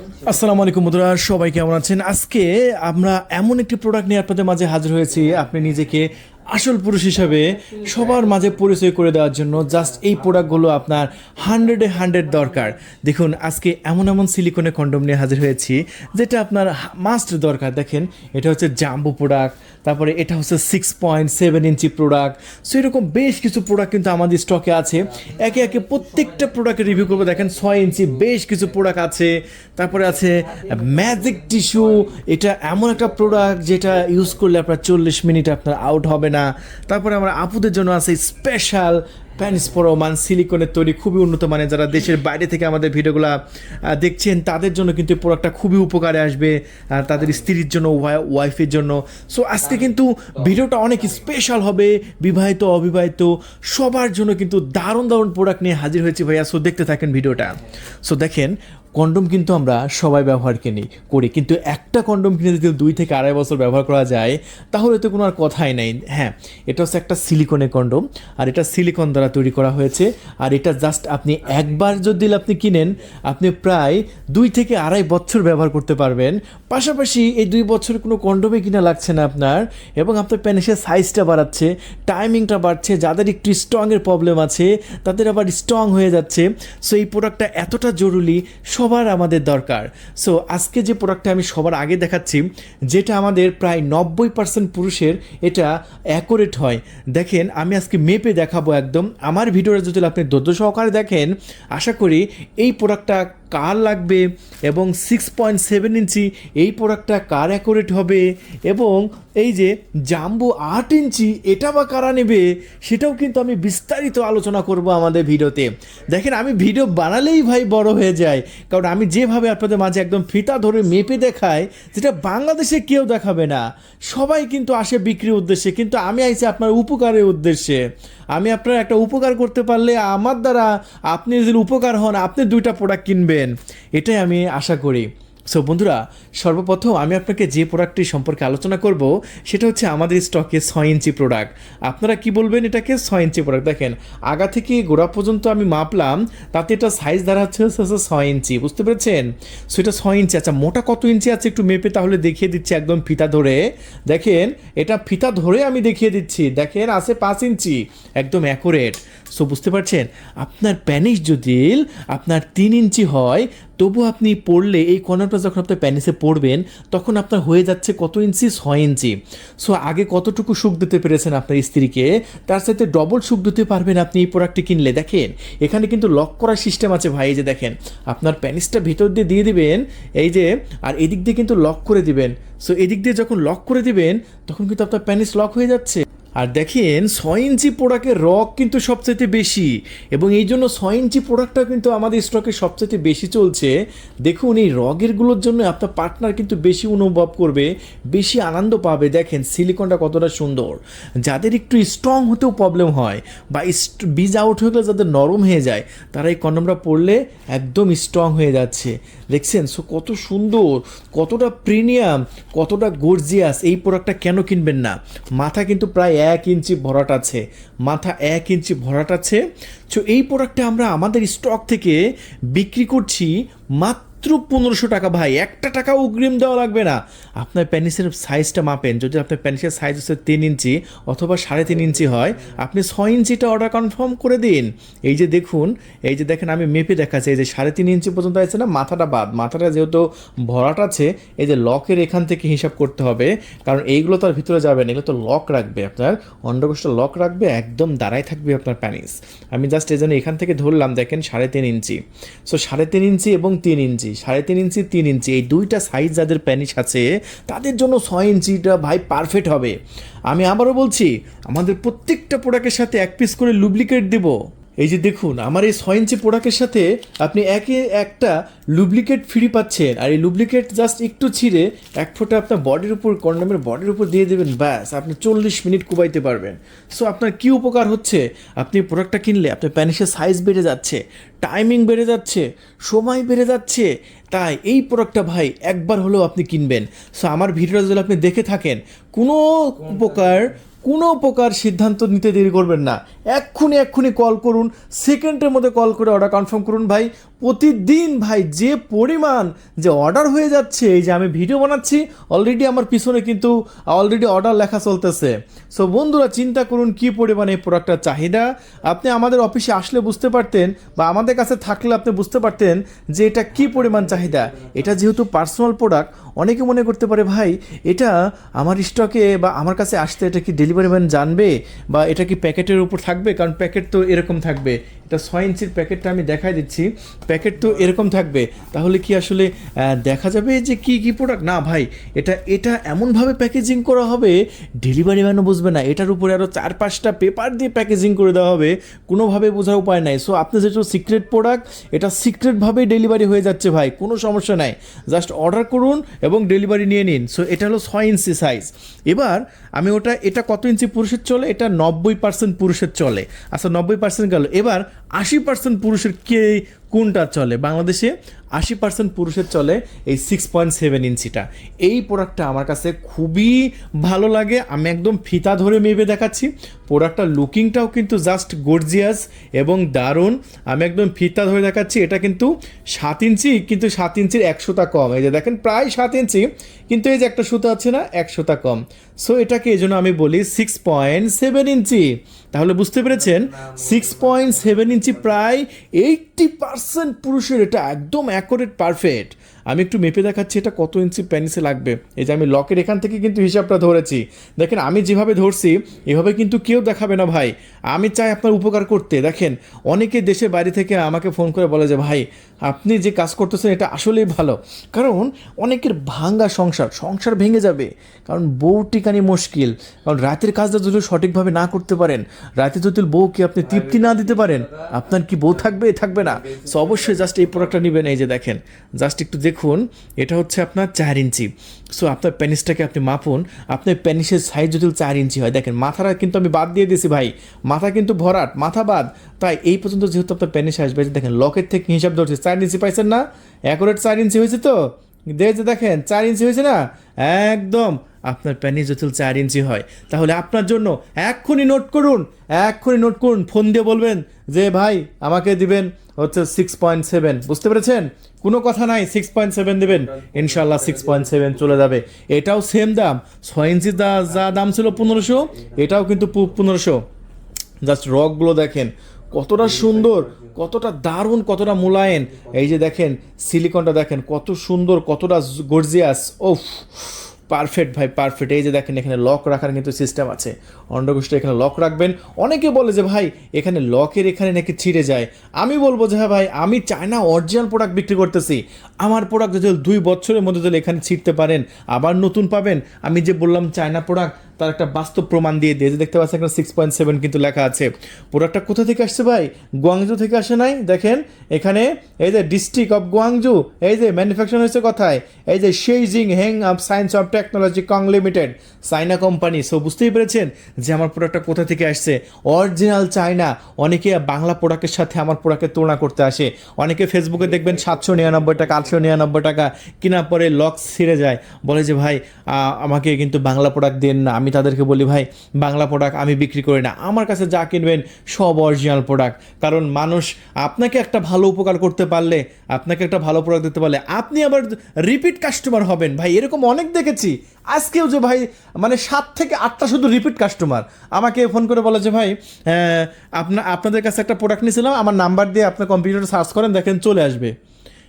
আসসালামু আলাইকুম বন্ধুরা, সবাই কেমন আছেন? আজকে আমরা এমন একটি প্রোডাক্ট নিয়ে আপনাদের মাঝে হাজির হয়েছি। আপনি নিজেকে আসল পুরুষ হিসাবে সবার মাঝে পরিচয় করে দেওয়ার জন্য জাস্ট এই প্রোডাক্টগুলো আপনার 100-এ 100 দরকার। দেখুন, আজকে এমন এমন সিলিকনের কন্ডম নিয়ে হাজির হয়েছি যেটা আপনার মাস্ট দরকার। দেখেন, এটা হচ্ছে জাম্বো প্রোডাক্ট, তারপরে এটা হচ্ছে 6.7 ইঞ্চি প্রোডাক্ট। সো এরকম বেশ কিছু প্রোডাক্ট কিন্তু আমাদের স্টকে আছে। একে একে প্রত্যেকটা প্রোডাক্টের রিভিউ করবো। দেখেন, 6 ইঞ্চি বেশ কিছু প্রোডাক্ট আছে। তারপরে আছে ম্যাজিক টিস্যু, এটা এমন একটা প্রোডাক্ট যেটা ইউজ করলে আপনার 40 মিনিট আপনার আউট হবে না। তারপরে আমার আপুদের জন্য আছে স্পেশাল প্যানিস পরমান সিলিকনের তৈরি, খুবই উন্নত মানের। যারা দেশের বাইরে থেকে আমাদের ভিডিওগুলো দেখছেন তাদের জন্য কিন্তু এই প্রোডাক্টটা খুবই উপকারে আসবে, তাদের স্ত্রীর জন্য, ওয়াইফের জন্য। সো আজকে কিন্তু ভিডিওটা অনেক স্পেশাল হবে, বিবাহিত অবিবাহিত সবার জন্য কিন্তু দারুণ দারুণ প্রোডাক্ট নিয়ে হাজির হয়েছি ভাইয়া। সো দেখতে থাকেন ভিডিওটা। সো দেখেন, কন্ডোম কিন্তু আমরা সবাই ব্যবহার করি, কিন্তু একটা কন্ডোম কিনে যদি 2 থেকে 2.5 বছর ব্যবহার করা যায় তাহলে তো কোনো আর কথাই নাই। হ্যাঁ, এটা হচ্ছে একটা সিলিকনের কন্ডোম, আর এটা সিলিকন দ্বারা তৈরি করা হয়েছে। আর এটা জাস্ট আপনি একবার যদি আপনি কিনেন, আপনি প্রায় 2 থেকে 2.5 বছর ব্যবহার করতে পারবেন। পাশাপাশি এই 2 বছর কোনো কন্ডোমে কিনা লাগছে না আপনার, এবং আপনার প্যানিসের সাইজটা বাড়াচ্ছে, টাইমিংটা বাড়ছে। যাদের একটু স্ট্রংয়ের প্রবলেম আছে তাদের আবার স্ট্রং হয়ে যাচ্ছে। সো এই প্রোডাক্টটা এতটা জরুরি, সবার আমাদের দরকার। সো আজকে যে প্রোডাক্টটা আমি সবার আগে দেখাচ্ছি, যেটা আমাদের প্রায় 90% পুরুষের এটা অ্যাকুরেট হয়। দেখেন, আমি আজকে মেপে দেখাবো একদম। আমার ভিডিওটা যদি আপনি ধৈর্য সহকারে দেখেন, আশা করি এই প্রোডাক্টটা কার লাগবে এবং 6.7 ইঞ্চি এই প্রোডাক্টটা কার অ্যাকুরেট হবে, এবং এই যে জাম্বো 8 ইঞ্চি এটা বা কারা নেবে সেটাও কিন্তু আমি বিস্তারিত আলোচনা করব আমাদের ভিডিওতে। দেখেন, আমি ভিডিও বানালেই ভাই বড় হয়ে যায়, কারণ আমি যেভাবে আপনাদের মাঝে একদম ফিতা ধরে মেপে দেখাই, যেটা বাংলাদেশে কেউ দেখাবে না। সবাই কিন্তু আসে বিক্রির উদ্দেশ্যে, কিন্তু আমি আইছি আপনার উপকারের উদ্দেশ্যে। আমি আপনার একটা উপকার করতে পারলে আমার দ্বারা আপনি যদি উপকার হন, আপনি 2টা প্রোডাক্ট কিনবেন, এটাই আমি আশা করি। সো বন্ধুরা, সর্বপ্রথম আমি আপনাকে যে প্রোডাক্টটি সম্পর্কে আলোচনা করব সেটা হচ্ছে আমাদের স্টকে 6 ইঞ্চি প্রোডাক্ট। আপনারা কি বলবেন, এটাকে 6 ইঞ্চি প্রোডাক্ট। দেখেন, আগা থেকে গোড়া পর্যন্ত আমি মাপলাম, তাতে এটা সাইজ দাঁড়াচ্ছে 6 ইঞ্চি। বুঝতে পেরেছেন? সো এটা 6 ইঞ্চি। আচ্ছা, মোটা কত ইঞ্চি আছে একটু মেপে তাহলে দেখিয়ে দিচ্ছি একদম ফিতা ধরে। দেখেন, এটা ফিতা ধরে আমি দেখিয়ে দিচ্ছি। দেখেন, আছে 5 ইঞ্চি, একদম অ্যাকুরেট। সো বুঝতে পারছেন, আপনার প্যানিস যদি আপনার 3 ইঞ্চি হয়, তবু আপনি পড়লে এই কর্নারটা যখন আপনার প্যানিসে পড়বেন তখন আপনার হয়ে যাচ্ছে কত ইঞ্চি? 6 ইঞ্চি। সো আগে কতটুকু সুখ দিতে পেরেছেন আপনার স্ত্রীকে, তার সাথে ডবল সুখ দিতে পারবেন আপনি এই প্রোডাক্টটি কিনলে। দেখেন, এখানে কিন্তু লক করার সিস্টেম আছে ভাই। এই যে দেখেন, আপনার প্যানিসটা ভিতর দিয়ে দিবেন, এই যে, আর এদিক দিয়ে কিন্তু লক করে দিবেন। সো এদিক দিয়ে যখন লক করে দিবেন তখন কিন্তু আপনার প্যানিস লক হয়ে যাচ্ছে। আর দেখেন, 6 ইঞ্চি প্রোডাক্টের রক কিন্তু সবচেয়ে বেশি, এবং এই জন্য 6 ইঞ্চি প্রোডাক্টটা কিন্তু আমাদের স্টকে সবচেয়ে বেশি চলছে। দেখুন, এই রগেরগুলোর জন্য আপনার পার্টনার কিন্তু বেশি অনুভব করবে, বেশি আনন্দ পাবে। দেখেন সিলিকনটা কতটা সুন্দর। যাদের একটু স্ট্রং হতেও প্রবলেম হয়, বা বীজ আউট হয়ে গেলে যাদের নরম হয়ে যায়, তারা এই কন্ডমটা পরলে একদম স্ট্রং হয়ে যাচ্ছে। দেখছেন? সো কত সুন্দর, কতটা প্রিমিয়াম, কতটা গর্জিয়াস। এই প্রোডাক্টটা কেন কিনবেন না? মাথা কিন্তু প্রায় 1 ইঞ্চি ভরাট আছে, মাথা 1 ইঞ্চি ভরাট আছে। সো এই প্রোডাক্টটা আমরা আমাদের স্টক থেকে বিক্রি করছি মাত্র 1500 টাকা। ভাই, 1 টাকা অগ্রিম দেওয়া লাগবে না। আপনার প্যানিসের সাইজটা মাপেন, যদি আপনার প্যানিসের সাইজ হচ্ছে 3 ইঞ্চি অথবা 3.5 ইঞ্চি হয়, আপনি 6 ইঞ্চিটা অর্ডার কনফার্ম করে দিন। এই যে দেখুন, এই যে দেখেন, আমি মেপে দেখাচ্ছি। এই যে 3.5 ইঞ্চি পর্যন্ত আছে না, মাথাটা বাদ। মাথাটা যেহেতু ভরাট আছে, এই যে লকের এখান থেকে হিসাব করতে হবে, কারণ এইগুলো তো আর ভিতরে যাবে না, এগুলো তো লক রাখবে, আপনার অন্ডকোষটা লক রাখবে, একদম দাঁড়ায় থাকবে আপনার প্যানিস। আমি জাস্ট এই জন্য এখান থেকে ধরলাম। দেখেন, 3.5 ইঞ্চি। সো 3.5 ইঞ্চি এবং 3 ইঞ্চি, 3.5 ইঞ্চি 3 ইঞ্চি, এই 2টা সাইজ যাদের প্যানিস আছে তাদের জন্য 6 ইঞ্চিটা ভাই পারফেক্ট হবে। আমি আবারও বলছি, আমাদের প্রত্যেকটা প্রোডাক্টের সাথে 1 পিস করে লুব্রিকেট দেব। এই যে দেখুন, আমার এই 6 ইঞ্চি প্রোডাক্টের সাথে আপনি একটা লুব্রিকেট ফ্রি পাচ্ছেন। আর এই লুব্রিকেট জাস্ট একটু ছিঁড়ে 1 ফোঁটা আপনার বডির উপর, কন্ডোমের বডির উপর দিয়ে দেবেন, ব্যাস আপনি 40 মিনিট কুবাইতে পারবেন। সো আপনার কী উপকার হচ্ছে? আপনি প্রোডাক্টটা কিনলে আপনার প্যানিসের সাইজ বেড়ে যাচ্ছে, টাইমিং বেড়ে যাচ্ছে, সময় বেড়ে যাচ্ছে। তাই এই প্রোডাক্টটা ভাই একবার হলেও আপনি কিনবেন। সো আমার ভিডিওটা যদি আপনি দেখে থাকেন, কোনো প্রকার সিদ্ধান্ত নিতে দেরি করবেন না। এক্ষুনি কল করুন, সেকেন্ডের মধ্যে কল করে অর্ডার কনফার্ম করুন ভাই। প্রতিদিন ভাই যে পরিমাণ যে অর্ডার হয়ে যাচ্ছে, এই যে আমি ভিডিও বানাচ্ছি অলরেডি আমার পিছনে কিন্তু অলরেডি অর্ডার লেখা চলতেছে। সো বন্ধুরা চিন্তা করুন কী পরিমাণ এই প্রোডাক্টটার চাহিদা। আপনি আমাদের অফিসে আসলে বুঝতে পারতেন বা আমাদের কাছে থাকলে আপনি বুঝতে পারতেন যে এটা কী পরিমাণ চাহিদা। এটা যেহেতু পার্সোনাল প্রোডাক্ট, অনেকে মনে করতে পারে ভাই এটা আমার স্টকে বা আমার কাছে আসতে এটা কি ডেলিভারি ম্যান জানবে বা এটা কি প্যাকেটের উপর থাকবে, কারণ প্যাকেট তো এরকম থাকবে। এটা 6 ইঞ্চির প্যাকেটটা আমি দেখাই দিচ্ছি, প্যাকেট তো এরকম থাকবে। তাহলে কি আসলে দেখা যাবে যে কি কি প্রোডাক্ট? না ভাই, এটা এমনভাবে প্যাকেজিং করা হবে ডেলিভারি ম্যানও বুঝবে না, এটার উপরে আরও 4-5টা পেপার দিয়ে প্যাকেজিং করে দেওয়া হবে, কোনোভাবে বোঝার উপায় নাই। সো আপনি যেহেতু সিক্রেট প্রোডাক্ট, এটা সিক্রেটভাবেই ডেলিভারি হয়ে যাচ্ছে ভাই, কোনো সমস্যা নাই। জাস্ট অর্ডার করুন এবং ডেলিভারি নিয়ে নিন। সো এটা হলো 6 ইঞ্চি সাইজ। এবার আমি এটা কত ইঞ্চি পুরুষের চলে? এটা 90% পুরুষের চলে। আচ্ছা 90% গেল, এবার 80% পুরুষের কোনটা চলে? বাংলাদেশে 80% পুরুষের চলে এই 6.7 ইঞ্চিটা। এই প্রোডাক্টটা আমার কাছে খুবই ভালো লাগে, আমি একদম ফিতা ধরে মেপে দেখাচ্ছি। প্রোডাক্টটার লুকিংটাও কিন্তু জাস্ট গর্জিয়াস এবং দারুণ। আমি একদম ফিতা ধরে দেখাচ্ছি। এটা কিন্তু 7 ইঞ্চি, কিন্তু 7 ইঞ্চির 1 সুতা কম। এই যে দেখেন প্রায় 7 ইঞ্চি, কিন্তু এই যে একটা সুতা আছে না, 1 সুতা কম। সো এটাকে এই জন্য আমি বলি 6.7 ইঞ্চি। তাহলে বুঝতে পেরেছেন 6.7 ইঞ্চি, প্রায় 80% পুরুষের এটা একদম অ্যাকুরেট পারফেক্ট। আমি একটু মেপে দেখাচ্ছি এটা কত ইঞ্চি প্যানিসে লাগবে। এই যে আমি লকের এখান থেকে কিন্তু হিসাবটা ধরেছি, দেখেন আমি যেভাবে ধরছি এভাবে কিন্তু কেউ দেখাবে না ভাই। আমি চাই আপনার উপকার করতে। দেখেন অনেকে দেশের বাইরে থেকে আমাকে ফোন করে বলে যে ভাই আপনি যে কাজ করতেছেন এটা আসলেই ভালো, কারণ অনেকের ভাঙ্গা সংসার ভেঙে যাবে, কারণ বউ টিকানি মুশকিল। কারণ রাতের কাজটা যদি সঠিকভাবে না করতে পারেন, রাতে যদি বউকে আপনি তৃপ্তি না দিতে পারেন, আপনার কি বউ থাকবে না। সো অবশ্যই জাস্ট এই প্রোডাক্টটা নেবেন। এই যে দেখেন জাস্ট একটু দেখুন, এটা হচ্ছে আপনার 4 ইঞ্চি। সো আপনার প্যানিসটাকে আপনি মাপুন, আপনার প্যানিসের সাইজ যদি 4 ইঞ্চি হয়, দেখেন মাথাটা কিন্তু আমি বাদ দিয়ে দিয়েছি ভাই, মাথা কিন্তু ভরাট, মাথা বাদ। তাই এই পর্যন্ত যেহেতু আপনার প্যানিস আসবে, দেখেন লকের থেকে হিসাব ধরছে 4 ইঞ্চি পাইছেন না, অ্যাকুরেট 4 ইঞ্চি হয়েছে তো, দেখেন 4 ইঞ্চি হয়েছে না, একদম আপনার প্যানিস যদি 4 ইঞ্চি হয়, তাহলে আপনার জন্য এক্ষুনি নোট করুন, ফোন দিয়ে বলবেন যে ভাই আমাকে দিবেন হচ্ছে 6.7। বুঝতে পেরেছেন? কোনো কথা নাই, 6.7 দেবেন, ইনশাল্লাহ 6.7 চলে যাবে। এটাও সেম দাম, 6 ইঞ্চি যা দাম ছিল 1500, এটাও কিন্তু 1500। জাস্ট রকগুলো দেখেন কতটা সুন্দর, কতটা দারুণ, কতটা মোলায়েম। এই যে দেখেন সিলিকনটা দেখেন কত সুন্দর, কতটা গর্জিয়াস। ওফ, পারফেক্ট ভাই, পারফেক্ট। এই যে দেখেন এখানে লক রাখার কিন্তু সিস্টেম আছে, অন্ডকোষ্ঠে এখানে লক রাখবেন। অনেকে বলে যে ভাই এখানে লকের এখানে নাকি ছিঁড়ে যায়। আমি বলবো যে হ্যাঁ ভাই, আমি চায়না অরিজিনাল প্রোডাক্ট বিক্রি করতেছি, আমার প্রোডাক্ট যদি 2 বছরের মধ্যে যদি এখানে ছিঁড়তে পারেন আবার নতুন পাবেন। আমি যে বললাম চায়না প্রোডাক্ট, তার একটা বাস্তব প্রমাণ দিয়ে যে দেখতে পাচ্ছেন একটা 6.7 কিন্তু লেখা আছে। প্রোডাক্টটা কোথা থেকে আসছে ভাই? গুয়াংজু থেকে আসে নাই? দেখেন এখানে এই যে ডিস্ট্রিক্ট অফ গুয়াংজু, এই যে ম্যানুফ্যাকচার হয়েছে কোথায়? এই যে শেইজিং হেং of science of technology Kong limited, China company. So বুঝতেই পেরেছেন যে আমার প্রোডাক্টটা কোথা থেকে আসছে, অরিজিনাল চায়না। অনেকে বাংলা প্রোডাক্টের সাথে আমার প্রোডাক্টের তুলনা করতে আসে, অনেকে ফেসবুকে দেখবেন 799 টাকা 899 টাকা কেনার পরে লক ছিঁড়ে যায়, বলে যে ভাই আমাকে কিন্তু বাংলা প্রোডাক্ট দেন না। আমি তাদেরকে বলি ভাই বাংলা প্রোডাক্ট আমি বিক্রি করি না, আমার কাছে যা কিনবেন সব অরিজিনাল প্রোডাক্ট। কারণ মানুষ আপনাকে একটা ভালো উপকার করতে পারলে, আপনাকে একটা ভালো প্রোডাক্ট দিতে পারলে আপনি আবার রিপিট কাস্টমার হবেন ভাই। এরকম অনেক দেখেছি, আজকেও যে ভাই মানে 7 থেকে 8টা শুধু রিপিট কাস্টমার আমাকে ফোন করে বলে যে ভাই আপনাদের কাছে একটা প্রোডাক্ট নিয়েছিলাম, আমার নাম্বার দিয়ে আপনার কম্পিউটারে সার্চ করেন দেখেন চলে আসবে।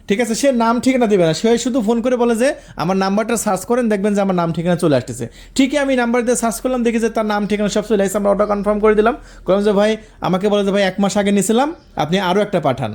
ঠিক আছে, সে নাম ঠিকানা দেবে না, সে শুধু ফোন করে বলে যে আমার নাম্বারটা সার্চ করেন দেখবেন যে আমার নাম ঠিকানা চলে আসতেছে। ঠিকই আমি নাম্বার দিয়ে সার্চ করলাম, দেখি যে তার নাম ঠিকানা সব চলে আসছে। আমরা অর্ডার কনফার্ম করে দিলাম, বললাম যে ভাই আমাকে বলে যে ভাই 1 মাস আগে নিয়েছিলাম, আপনি আরও একটা পাঠান।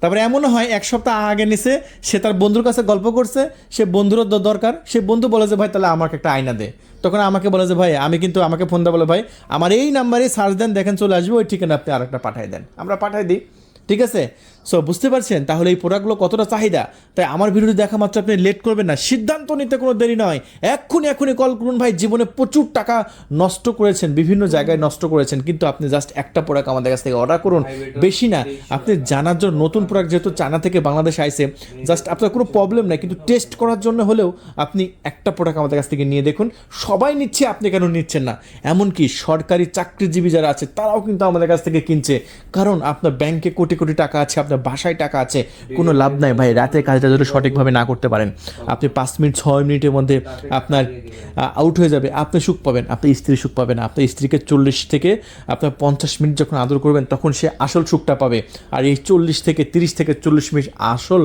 তারপরে এমনও হয় 1 সপ্তাহ আগে নিছে, সে তার বন্ধুর কাছে গল্প করছে, সে বন্ধুরও দরকার, সে বন্ধু বলে যে ভাই তাহলে আমাকে একটা আয়না দে। তখন আমাকে বলে যে ভাই আমি কিন্তু, আমাকে ফোন দেওয়া বলে ভাই আমার এই নাম্বারে সার্চ দেন দেখেন চলে আসবে, ওই ঠিকানা আপনি আরেকটা পাঠিয়ে দেন, আমরা পাঠিয়ে দিই। ঠিক আছে, সো বুঝতে পারছেন তাহলে এই প্রোডাক্টগুলো কতটা চাহিদা। তাই আমার ভিডিওটি দেখা মাত্র আপনি লেট করবেন না, সিদ্ধান্ত নিতে কোনো দেরি নয়, এক্ষুনি কল করুন ভাই। জীবনে প্রচুর টাকা নষ্ট করেছেন, বিভিন্ন জায়গায় নষ্ট করেছেন, কিন্তু আপনি জাস্ট একটা প্রোডাক্ট আমাদের কাছ থেকে অর্ডার করুন, বেশি না। আপনি জানার জন্য, নতুন প্রোডাক্ট যেহেতু চায়না থেকে বাংলাদেশে আসছে, জাস্ট আপনার কোনো প্রবলেম নাই, কিন্তু টেস্ট করার জন্য হলেও আপনি একটা প্রোডাক্ট আমাদের কাছ থেকে নিয়ে দেখুন। সবাই নিচ্ছে, আপনি কেন নিচ্ছেন না? এমনকি সরকারি চাকরিজীবী যারা আছে তারাও কিন্তু আমাদের কাছ থেকে কিনছে, কারণ আপনার ব্যাংকে কোটি কোটি টাকা আছে, আপনার আপনার বাসায় টাকা আছে, কোনো লাভ নাই ভাই, রাতের কাজটা যদি সঠিকভাবে না করতে পারেন, আপনি 5 মিনিট 6 মিনিটের মধ্যে আপনার আউট হয়ে যাবে, আপনি সুখ পাবেন, আপনার স্ত্রী সুখ পাবে না। আপনার স্ত্রীকে 40 থেকে আপনার 50 মিনিট যখন আদর করবেন তখন সে আসল সুখটা পাবে। আর এই 30 থেকে 40 মিনিট আসল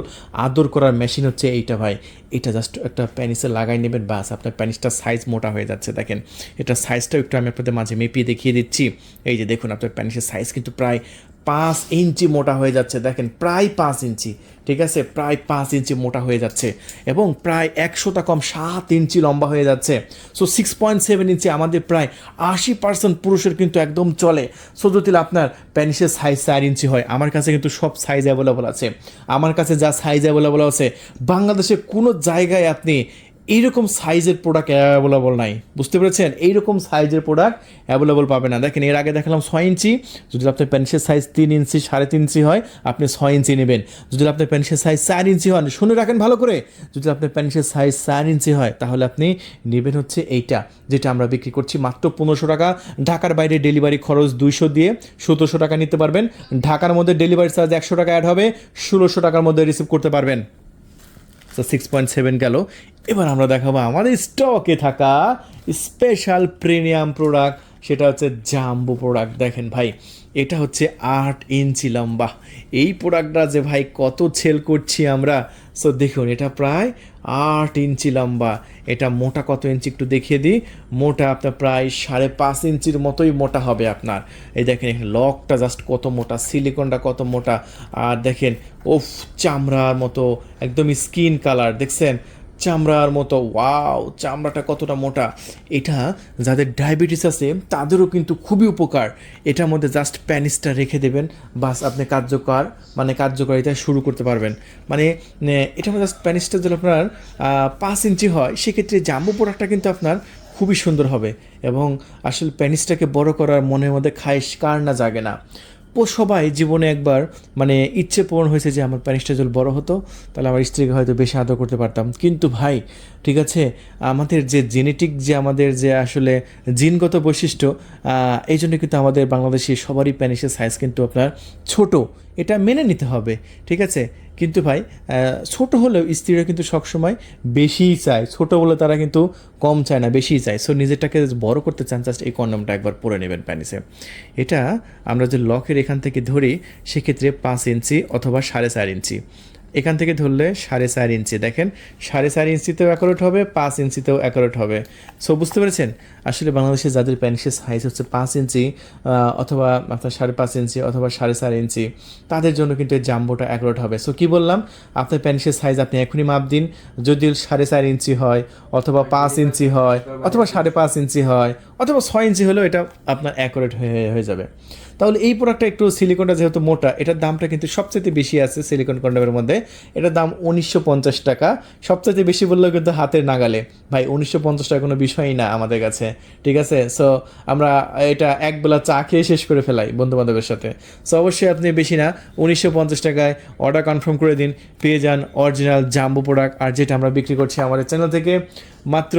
আদর করার মেশিন হচ্ছে এইটা ভাই। এটা জাস্ট একটা প্যানিসে লাগাই নেবেন, বাস আপনার প্যানিসটার সাইজ মোটা হয়ে যাচ্ছে। দেখেন এটা সাইজটাও একটু আমি আপনাদের মাঝে মেপিয়ে দেখিয়ে দিচ্ছি। এই যে দেখুন আপনার প্যানিসের সাইজ কিন্তু প্রায় 5 ইঞ্চি মোটা হয়ে যাচ্ছে। দেখেন প্রায় 5 ইঞ্চি, ঠিক আছে, প্রায় 5 ইঞ্চি মোটা হয়ে যাচ্ছে এবং প্রায় 100টা কম 7 ইঞ্চি লম্বা হয়ে যাচ্ছে। সো 6.7 ইঞ্চি আমাদের প্রায় 80% পুরুষের কিন্তু একদম চলে। সো যদি আপনার প্যানিসের সাইজ 4 ইঞ্চি হয়, আমার কাছে কিন্তু সব সাইজ অ্যাভেলেবল আছে। আমার কাছে যা সাইজ অ্যাভেলেবল আছে বাংলাদেশে কোনো জায়গায় আপনি এইরকম সাইজের প্রোডাক্ট অ্যাভেলেবল নাই, বুঝতে পেরেছেন? এইরকম সাইজের প্রোডাক্ট অ্যাভেলেবল পাবে না। দেখেন এর আগে দেখালাম 6 ইঞ্চি, যদি আপনার প্যান্টের সাইজ 3 ইঞ্চি 3.5 ইঞ্চি হয় আপনি 6 ইঞ্চি নেবেন। যদি আপনার প্যান্টের সাইজ 4 ইঞ্চি হয়, শুনে রাখেন ভালো করে, যদি আপনার প্যান্টের সাইজ 4 ইঞ্চি হয় তাহলে আপনি নেবেন হচ্ছে এইটা, যেটা আমরা বিক্রি করছি মাত্র 1500 টাকা। ঢাকার বাইরে ডেলিভারি খরচ 200 দিয়ে 1700 টাকা নিতে পারবেন। ঢাকার মধ্যে ডেলিভারি চার্জ 100 টাকা অ্যাড হবে, 1600 টাকার মধ্যে রিসিভ করতে পারবেন। তো 6.7 গেল। এবার আমরা দেখাবো আমাদের স্টকে থাকা স্পেশাল প্রিমিয়াম প্রোডাক্ট, সেটা হচ্ছে জাম্বো প্রোডাক্ট। দেখেন ভাই এটা হচ্ছে 8 ইঞ্চি লম্বা। এই প্রোডাক্টটা যে ভাই কত সেল করছি আমরা। সো দেখুন এটা প্রায় 8 ইঞ্চি লম্বা। এটা মোটা কত ইঞ্চি একটু দেখিয়ে দিই। মোটা আপনার প্রায় 5.5 ইঞ্চির মতোই মোটা হবে আপনার। এই দেখেন এখানে লকটা জাস্ট কত মোটা, সিলিকনটা কত মোটা, আর দেখেন ওফ চামড়ার মতো একদম স্কিন কালার, দেখছেন চামড়ার মতো, ওয়াও চামড়াটা কতটা মোটা। এটা যাদের ডায়াবেটিস আছে তাদেরও কিন্তু খুবই উপকার। এটার মধ্যে জাস্ট প্যানিসটা রেখে দেবেন, বাস আপনি কার্যকারিতা শুরু করতে পারবেন। মানে এটার মধ্যে জাস্ট প্যানিসটা যদি আপনার 5 ইঞ্চি হয় সেক্ষেত্রে জাম্বো প্রোডাক্টটা কিন্তু আপনার খুবই সুন্দর হবে। এবং আসলে প্যানিসটাকে বড় করার মনের মধ্যে খাইশ কার না জাগে না। সবাই জীবনে একবার মানে ইচ্ছে পূরণ হয়েছে যে আমার প্যানিসটা যদি বড় হতো তাহলে আমার স্ত্রীকে হয়তো বেশি আদর করতে পারতাম। কিন্তু ভাই ঠিক আছে, আমাদের যে জেনেটিক যে আমাদের যে আসলে জিনগত বৈশিষ্ট্য, এই জন্য কিন্তু আমাদের বাংলাদেশি সবারই প্যানিসের সাইজ কিন্তু আপনার ছোট, এটা মেনে নিতে হবে, ঠিক আছে। কিন্তু ভাই ছোট হলেও স্ত্রীরা কিন্তু সবসময় বেশিই চায়, ছোট বলে তারা কিন্তু কম চায় না, বেশিই চায়। সো নিজেরটাকে বড় করতে চান, জাস্ট এই কন্ডমটা একবার পরে নেবেন প্যানিসে। এটা আমরা যে লকের এখান থেকে ধরি সেক্ষেত্রে 5 ইঞ্চি অথবা 4.5 ইঞ্চি, এখান থেকে ধরলে 4.5 ইঞ্চি। দেখেন 4.5 ইঞ্চিতেও অ্যাকুরেট হবে, 5 ইঞ্চিতেও অ্যাকুরেট হবে। সো বুঝতে পেরেছেন আসলে বাংলাদেশে যাদের প্যানিসের সাইজ হচ্ছে 5 ইঞ্চি অথবা আপনার 5.5 ইঞ্চি অথবা 4.5 ইঞ্চি, তাদের জন্য কিন্তু এই জাম্বোটা অ্যাকুরেট হবে। সো কী বললাম, আপনার প্যানিসের সাইজ আপনি এখনই মাপ দিন। যদি 4.5 ইঞ্চি হয় অথবা 5 ইঞ্চি হয় অথবা 5.5 ইঞ্চি হয় অথবা 6 ইঞ্চি হলেও এটা আপনার অ্যাকুরেট হয়ে যাবে। তাহলে এই প্রোডাক্টটা একটু সিলিকনটা যেহেতু মোটা, এটার দামটা কিন্তু সবচেয়ে বেশি আছে সিলিকন কন্ডমের মধ্যে। এটার দাম 1950 টাকা, সবচেয়ে বেশি বললেও কিন্তু হাতের নাগালে। ভাই 1950 টাকা কোনো বিষয়ই না আমাদের কাছে, ঠিক আছে। সো আমরা এটা একবেলা চা খেয়ে শেষ করে ফেলাই বন্ধুবান্ধবের সাথে। সো অবশ্যই আপনি বেশি না 1950 টাকায় অর্ডার কনফার্ম করে দিন, পেয়ে যান অরিজিনাল জাম্বো প্রোডাক্ট। আর যেটা আমরা বিক্রি করছি আমাদের চ্যানেল থেকে মাত্র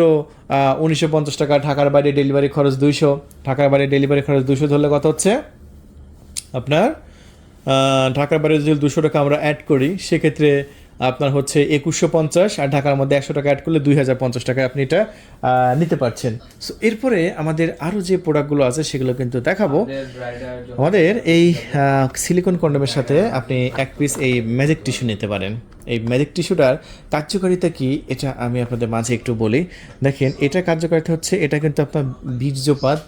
1950 টাকা। ঢাকার বাইরে ডেলিভারি খরচ 200, ঢাকার বাইরে ডেলিভারি খরচ 200 ধরলে কত হচ্ছে আপনার, ঢাকার বাইরে যদি 200 টাকা আমরা অ্যাড করি সেক্ষেত্রে আপনার হচ্ছে 2150, আর ঢাকার মধ্যে 100 টাকা অ্যাড করলে 2050 টাকায় আপনি এটা নিতে পারছেন। সো এরপরে আমাদের আরও যে প্রোডাক্টগুলো আছে সেগুলো কিন্তু দেখাবো। আমাদের এই সিলিকন কন্ডোমের সাথে আপনি 1 পিস এই ম্যাজিক টিস্যু নিতে পারেন। এই ম্যাজিক টিস্যুটার কার্যকারিতা কি এটা আমি আপনাদের মাঝে একটু বলি। দেখেন এটা কার্যকারিতা হচ্ছে, এটা কিন্তু আপনার বীর্যপাত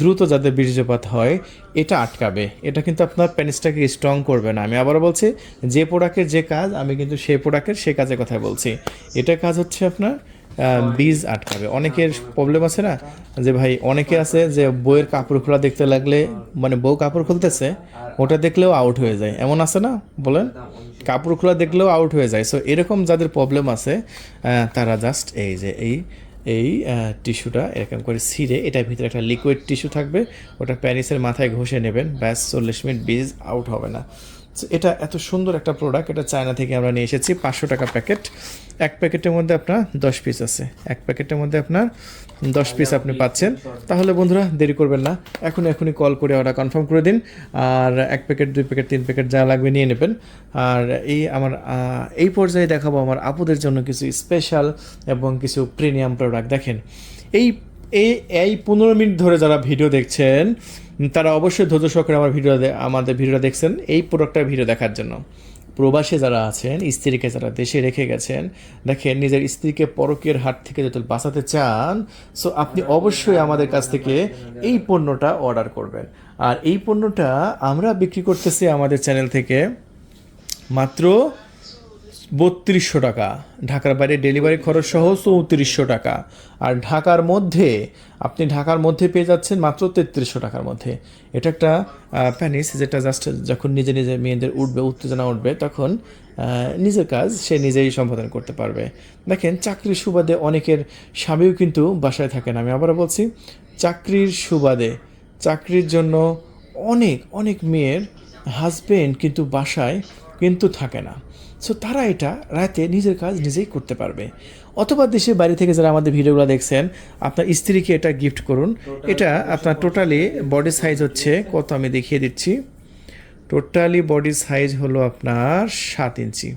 দ্রুত যাদের বীর্যপাত হয় এটা আটকাবে। এটা কিন্তু আপনার প্যানিসটাকে স্ট্রং করবে না। আমি আবারও বলছি, যে প্রোডাক্টের যে কাজ আমি কিন্তু সেই প্রোডাক্টের সে কাজের কথা বলছি। এটা কাজ হচ্ছে আপনার বীজ আটকাবে। অনেকের প্রবলেম আছে না যে ভাই, অনেকে আছে যে বইয়ের কাপড় খোলা দেখতে লাগলে, মানে বউ কাপড় খুলতেছে ওটা দেখলেও আউট হয়ে যায়, এমন আছে না বলেন, কাপড় খোলা দেখলেও আউট হয়ে যায়। সো এরকম যাদের প্রবলেম আছে তারা জাস্ট এই যে এই টিস্যুটা এরকম করে ছিঁড়ে, এটার ভিতরে একটা লিকুইড টিস্যু থাকবে, ওটা প্যানিসের মাথায় ঘষে নেবেন, ব্যাস 40 মিনিট বীজ আউট হবে না। এটা এত সুন্দর একটা প্রোডাক্ট, এটা চায়না থেকে আমরা নিয়ে এসেছি। 500 টাকা প্যাকেট। এক প্যাকেটের মধ্যে আপনার 10 পিস আছে, এক প্যাকেটের মধ্যে আপনার 10 পিস আপনি পাচ্ছেন। তাহলে বন্ধুরা দেরি করবেন না, এখনই কল করে অর্ডার কনফার্ম করে দিন। আর 1 প্যাকেট 2 প্যাকেট 3 প্যাকেট যা লাগবে নিয়ে নেবেন। আর এই পর্যায়ে দেখাবো আমার আপুদের জন্য কিছু স্পেশাল এবং কিছু প্রিমিয়াম প্রোডাক্ট। দেখেন এই এই এই 15 মিনিট ধরে যারা ভিডিও দেখছেন তারা অবশ্যই ধৈর্য সহকারে আমাদের ভিডিওটা দেখছেন এই প্রোডাক্টটার ভিডিও দেখার জন্য। প্রবাসে যারা আছেন, স্ত্রীকে যারা দেশে রেখে গেছেন, দেখেন নিজের স্ত্রীকে পরকীয়ার হাত থেকে যদি বাঁচাতে চান, সো আপনি অবশ্যই আমাদের কাছ থেকে এই পণ্যটা অর্ডার করবেন। আর এই পণ্যটা আমরা বিক্রি করতেছি আমাদের চ্যানেল থেকে মাত্র 3200 টাকা, ঢাকার বাইরে ডেলিভারি খরচ সহ 3400 টাকা। আর ঢাকার মধ্যে পেয়ে যাচ্ছেন মাত্র 3300 টাকার মধ্যে। এটা একটা প্যানিস, যেটা জাস্ট যখন নিজে মেয়েদের উত্তেজনা উঠবে তখন নিজের কাজ সে নিজেই সম্পাদন করতে পারবে। দেখেন চাকরির সুবাদে অনেকের স্বামীও কিন্তু বাসায় থাকে না। আমি আবারও বলছি, চাকরির সুবাদে, চাকরির জন্য অনেক মেয়ের হাজবেন্ড কিন্তু বাসায় কিন্তু থাকে না। সো তারা এটা রাতে নিজের কাজ নিজেই করতে পারবে। অথবা দেশের বাইরে থেকে যারা আমাদের ভিডিওগুলো দেখছেন, আপনার স্ত্রীকে এটা গিফট করুন। এটা আপনার টোটালি বডি সাইজ হচ্ছে কত আমি দেখিয়ে দিচ্ছি। টোটালি বডি সাইজ হলো আপনার 7 ইঞ্চি।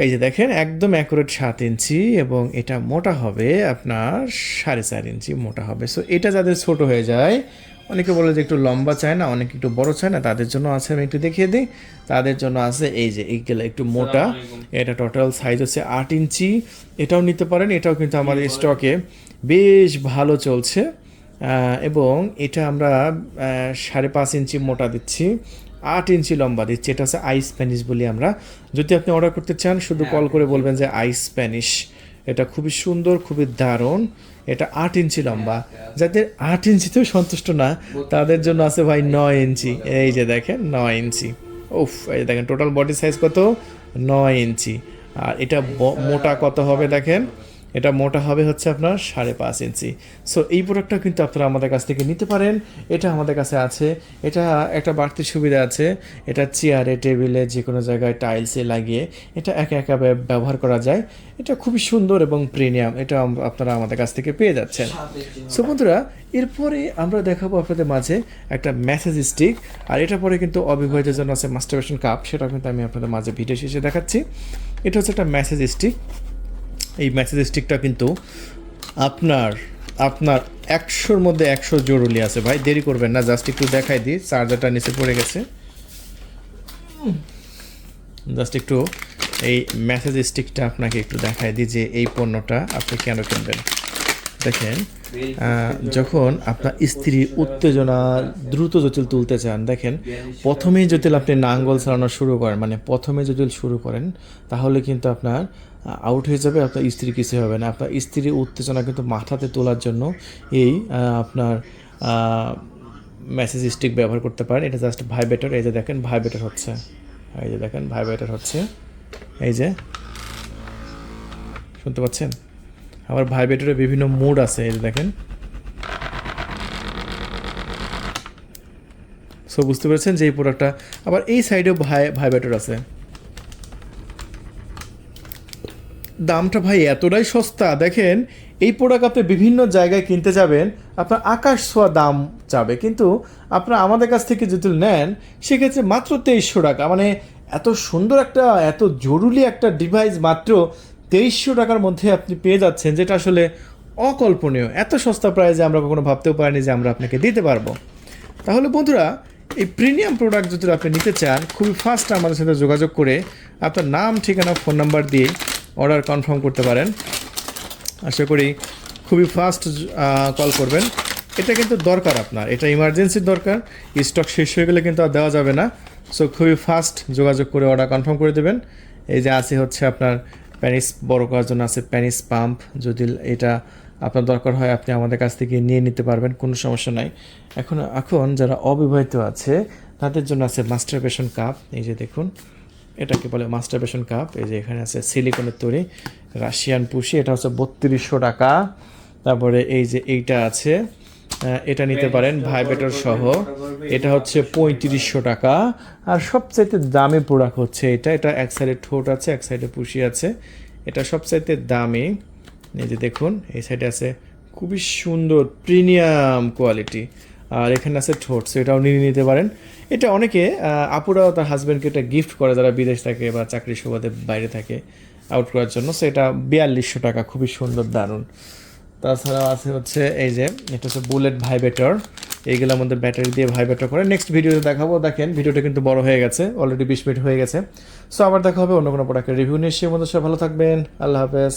এই যে দেখেন একদম অ্যাকুরেট 7 ইঞ্চি, এবং এটা মোটা হবে আপনার 4.5 ইঞ্চি মোটা হবে। সো এটা যাদের ছোট হয়ে যায়, অনেকে বলে যে একটু লম্বা চায় না, অনেকে একটু বড় চায় না, তাদের জন্য আছে, আমি একটু দেখিয়ে দিই। তাদের জন্য আছে এই যে এইগুলো একটু মোটা, এটা টোটাল সাইজ হচ্ছে 8 ইঞ্চি। এটাও নিতে পারেন, এটাও কিন্তু আমাদের স্টকে বেশ ভালো চলছে। এবং এটা আমরা 5.5 ইঞ্চি মোটা দিচ্ছি, 8 ইঞ্চি লম্বা দিচ্ছি। এটা হচ্ছে আইস স্প্যানিশ বলি আমরা। যদি আপনি অর্ডার করতে চান শুধু কল করে বলবেন যে আইস স্প্যানিশ। এটা খুবই সুন্দর, খুবই দারুণ। এটা 8 ইঞ্চি লম্বা। যাদের 8 ইঞ্চিতেও সন্তুষ্ট না, তাদের জন্য আছে ভাই 9 ইঞ্চি। এই যে দেখেন 9 ইঞ্চি। উফ, এই দেখেন টোটাল বডি সাইজ কত, 9 ইঞ্চি। আর এটা মোটা কত হবে দেখেন, এটা মোটা হবে হচ্ছে আপনার 5.5 ইঞ্চি। সো এই প্রোডাক্টটা কিন্তু আপনারা আমাদের কাছ থেকে নিতে পারেন। এটা আমাদের কাছে আছে। এটা একটা বাড়তি সুবিধা আছে, এটা চেয়ারে, টেবিলে, যে কোনো জায়গায় টাইলসে লাগিয়ে এটা একা ব্যবহার করা যায়। এটা খুবই সুন্দর এবং প্রিমিয়াম। এটা আপনারা আমাদের কাছ থেকে পেয়ে যাচ্ছেন। সো বন্ধুরা, এরপরে আমরা দেখাবো আপনাদের মাঝে একটা মেসেজ স্টিক। আর এটা পরে কিন্তু অবিবাহিতের জন্য আছে মাস্টারবেশন কাপ, সেটা কিন্তু আমি আপনাদের মাঝে ভিডিও শেষে দেখাচ্ছি। এটা হচ্ছে একটা মেসেজ স্টিক। এই মেসেজ স্টিকটা কিন্তু আপনার 100-র মধ্যে 100 জরুরি আছে ভাই, দেরি করবেন না। জাস্ট একটু দেখাই দিই, চার্জারটা নিচে পড়ে গেছে। জাস্ট একটু এই মেসেজ স্টিকটা আপনাকে একটু দেখাই দিই যে এই পণ্যটা আপনি কেন কিনবেন। দেখেন, যখন আপনার স্ত্রী উত্তেজনা দ্রুত জটিল তুলতে চান, দেখেন প্রথমেই যদি আপনি নাঙ্গল চালানো শুরু করেন, মানে প্রথমে যদি শুরু করেন, তাহলে কিন্তু আপনার আউট হয়ে যাবে, আপনার স্ত্রী কিছু হবে না। আপনার স্ত্রীর উত্তেজনা কিন্তু মাথাতে তোলার জন্য এই আপনার মেসেজ স্টিক ব্যবহার করতে পারেন। এটা জাস্ট ভাইব্রেটর। এই যে দেখেন ভাইব্রেটর হচ্ছে, এই যে দেখেন ভাইব্রেটর হচ্ছে, এই যে শুনতে পাচ্ছেন। আবার ভাইব্রেটরের বিভিন্ন মোড আছে, এই যে দেখেন। সো বুঝতে পেরেছেন যে এই প্রোডাক্টটা। আবার এই সাইডেও ভাইব্রেটর আছে। দামটা ভাই এতটাই সস্তা, দেখেন এই প্রোডাক্ট আপনি বিভিন্ন জায়গায় কিনতে যাবেন, আপনার আকাশ ছোঁয়া দাম যাবে, কিন্তু আপনারা আমাদের কাছ থেকে যদি নেন সেক্ষেত্রে মাত্র 2300 টাকা। মানে এত সুন্দর একটা, এত জরুরি একটা ডিভাইস মাত্র 2300 টাকার মধ্যে আপনি পেয়ে যাচ্ছেন, যেটা আসলে অকল্পনীয়। এত সস্তা প্রাইসে আমরা কখনো ভাবতেও পারিনি যে আমরা আপনাকে দিতে পারবো। তাহলে বন্ধুরা, এই প্রিমিয়াম প্রোডাক্ট যদি আপনি নিতে চান, খুবই ফাস্ট আমাদের সাথে যোগাযোগ করে আপনার নাম, ঠিকানা, ফোন নাম্বার দিয়ে অর্ডার কনফার্ম করতে পারেন। আশা করি খুবই ফাস্ট কল করবেন। এটা কিন্তু দরকার আপনার, এটা ইমার্জেন্সির দরকার। স্টক শেষ হয়ে গেলে কিন্তু আর দেওয়া যাবে না। সো খুবই ফাস্ট যোগাযোগ করে অর্ডার কনফার্ম করে দেবেন। এই যে আছে হচ্ছে আপনার প্যানিস, বড় করার জন্য আছে প্যানিস পাম্প। যদি এটা আপনার দরকার হয় আপনি আমাদের কাছ থেকে নিয়ে নিতে পারবেন, কোনো সমস্যা নাই। এখন যারা অবিবাহিত আছে তাদের জন্য আছে মাস্টারবেশন কাপ। এই যে দেখুন, এটাকে বলে মাস্টারবেশন কাপ। এই যে এখানে আছে সিলিকনের তৈরি রাশিয়ান পুশি, এটা হচ্ছে 3200 টাকা। তারপরে এই যে এইটা আছে, এটা নিতে পারেন ভাইব্রেটর সহ। এটা হচ্ছে 3500 টাকা। আর সবচাইতে দামি প্রোডাক্ট হচ্ছে এটা। এটা এক সাইডে ঠোঁট আছে, এক সাইডে পুশি আছে। এটা সবচাইতে দামি। এই যে দেখুন, এই সাইডে আছে খুবই সুন্দর প্রিমিয়াম কোয়ালিটি। আর এখানে আছে ঠোঁট, সো এটাও নিয়ে নিতে পারেন। এটা অনেকে আপুরাও তার হাজব্যান্ডকে এটা গিফট করে, যারা বিদেশ থাকে বা চাকরি সুবাদে বাইরে থাকে, আউট করার জন্য। সো এটা 4200 টাকা, খুবই সুন্দর, দারুণ। তাছাড়াও আছে হচ্ছে এই যে, এটা হচ্ছে বুলেট ভাইব্রেটর। এইগুলোর মধ্যে ব্যাটারি দিয়ে ভাইব্রেটর করে। নেক্সট ভিডিওতে দেখাবো। দেখেন ভিডিওটা কিন্তু বড় হয়ে গেছে, অলরেডি 20 মিনিট হয়ে গেছে। সো আবার দেখা হবে অন্য কোনো প্রোডাক্টের রিভিউ নিয়ে। সে মধ্যে সব ভালো থাকবেন, আল্লাহ হাফেজ।